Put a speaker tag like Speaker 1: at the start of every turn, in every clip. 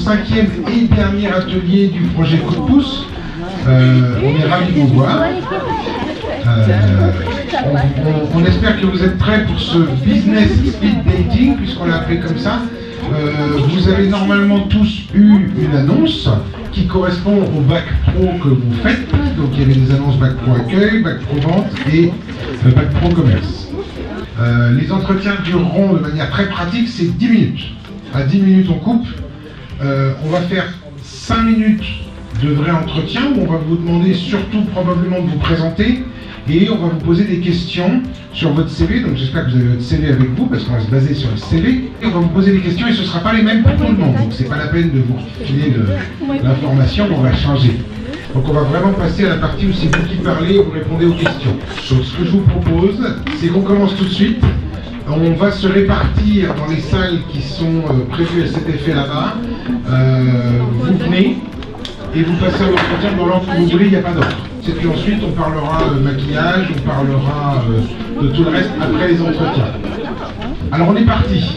Speaker 1: 5e et dernier atelier du projet Coup de pouce. On est ravis de vous voir. On espère que vous êtes prêts pour ce business speed dating, puisqu'on l'a appelé comme ça. Vous avez normalement tous eu une annonce qui correspond au bac pro que vous faites. Donc il y avait des annonces bac pro accueil, bac pro vente et bac pro commerce. Les entretiens dureront de manière très pratique, c'est 10 minutes. À 10 minutes on coupe. On va faire 5 minutes de vrai entretien où on va vous demander surtout probablement de vous présenter et on va vous poser des questions sur votre CV. Donc j'espère que vous avez votre CV avec vous parce qu'on va se baser sur le CV. Et on va vous poser des questions et ce ne sera pas les mêmes pour tout le monde. Donc c'est pas la peine de vous filer l'information, on va changer. Donc on va vraiment passer à la partie où c'est vous qui parlez et vous répondez aux questions. Donc ce que je vous propose, c'est qu'on commence tout de suite. On va se répartir dans les salles qui sont prévues à cet effet là-bas. Vous venez et vous passez à l'entretien dans l'ordre que vous voulez, il n'y a pas d'ordre. Et puis ensuite on parlera maquillage, on parlera de tout le reste après les entretiens. Alors on est parti.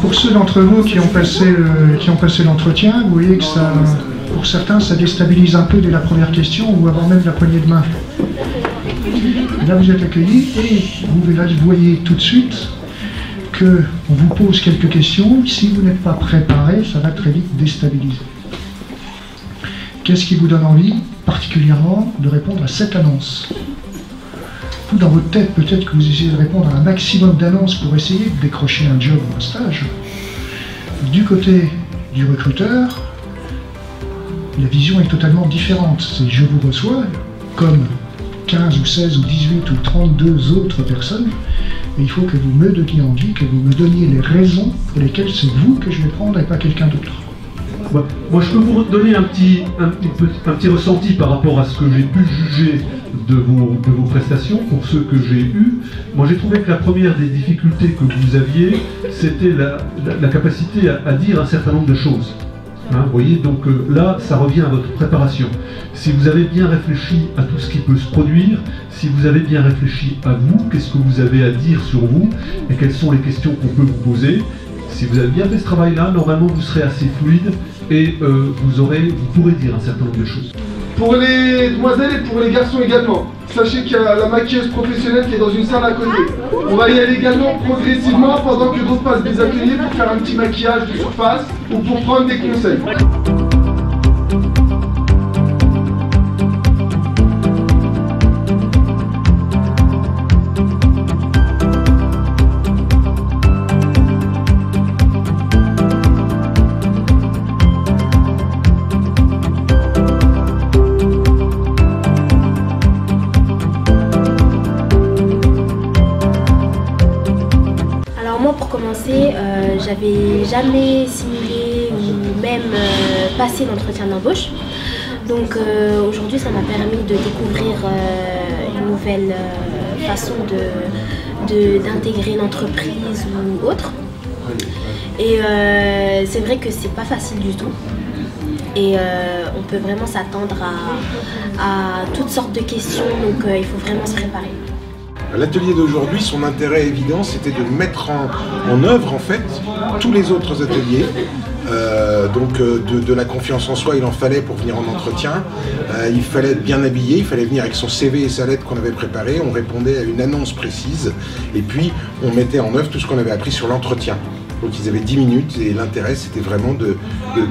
Speaker 2: Pour ceux d'entre vous qui ont passé l'entretien, vous voyez que ça, pour certains, ça déstabilise un peu dès la première question ou avant même la poignée de main. Là, vous êtes accueillis et vous voyez tout de suite qu'on vous pose quelques questions. Si vous n'êtes pas préparé, ça va très vite déstabiliser. Qu'est-ce qui vous donne envie, particulièrement, de répondre à cette annonce ? Vous, dans votre tête, peut-être que vous essayez de répondre à un maximum d'annonces pour essayer de décrocher un job ou un stage. Du côté du recruteur, la vision est totalement différente. C'est je vous reçois, comme 15 ou 16 ou 18 ou 32 autres personnes, et il faut que vous me donniez envie, que vous me donniez les raisons pour lesquelles c'est vous que je vais prendre et pas quelqu'un d'autre.
Speaker 3: Moi, je peux vous donner un petit ressenti par rapport à ce que j'ai pu juger de vos prestations, pour ceux que j'ai eus. Moi, j'ai trouvé que la première des difficultés que vous aviez, c'était la capacité à dire un certain nombre de choses. Hein, vous voyez, donc là, ça revient à votre préparation. Si vous avez bien réfléchi à tout ce qui peut se produire, si vous avez bien réfléchi à vous, qu'est-ce que vous avez à dire sur vous, et quelles sont les questions qu'on peut vous poser, si vous avez bien fait ce travail-là, normalement, vous serez assez fluide et vous pourrez dire un certain nombre de choses.
Speaker 4: Pour les demoiselles et pour les garçons également, sachez qu'il y a la maquilleuse professionnelle qui est dans une salle à côté. On va y aller également progressivement pendant que d'autres passent des ateliers pour faire un petit maquillage de surface ou pour prendre des conseils.
Speaker 5: J'avais jamais simulé ou même passé l'entretien d'embauche. Donc aujourd'hui, ça m'a permis de découvrir une nouvelle façon d'intégrer l'entreprise ou autre. Et c'est vrai que c'est pas facile du tout. Et on peut vraiment s'attendre à toutes sortes de questions, donc il faut vraiment se préparer.
Speaker 1: L'atelier d'aujourd'hui, son intérêt évident, c'était de mettre en œuvre en fait tous les autres ateliers Donc de la confiance en soi, il en fallait pour venir en entretien. Il fallait être bien habillé, il fallait venir avec son CV et sa lettre qu'on avait préparée. On répondait à une annonce précise et puis on mettait en œuvre tout ce qu'on avait appris sur l'entretien. Donc ils avaient 10 minutes et l'intérêt c'était vraiment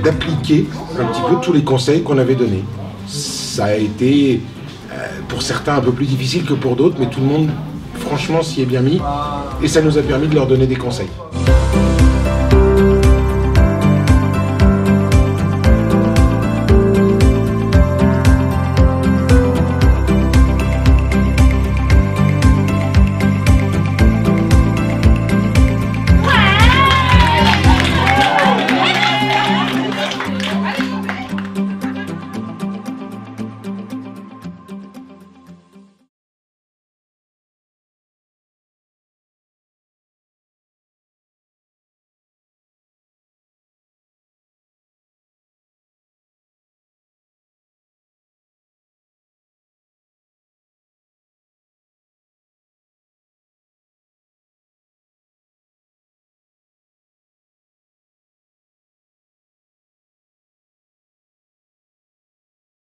Speaker 1: d'appliquer un petit peu tous les conseils qu'on avait donnés. Ça a été pour certains un peu plus difficile que pour d'autres, mais tout le monde franchement s'y est bien mis et ça nous a permis de leur donner des conseils.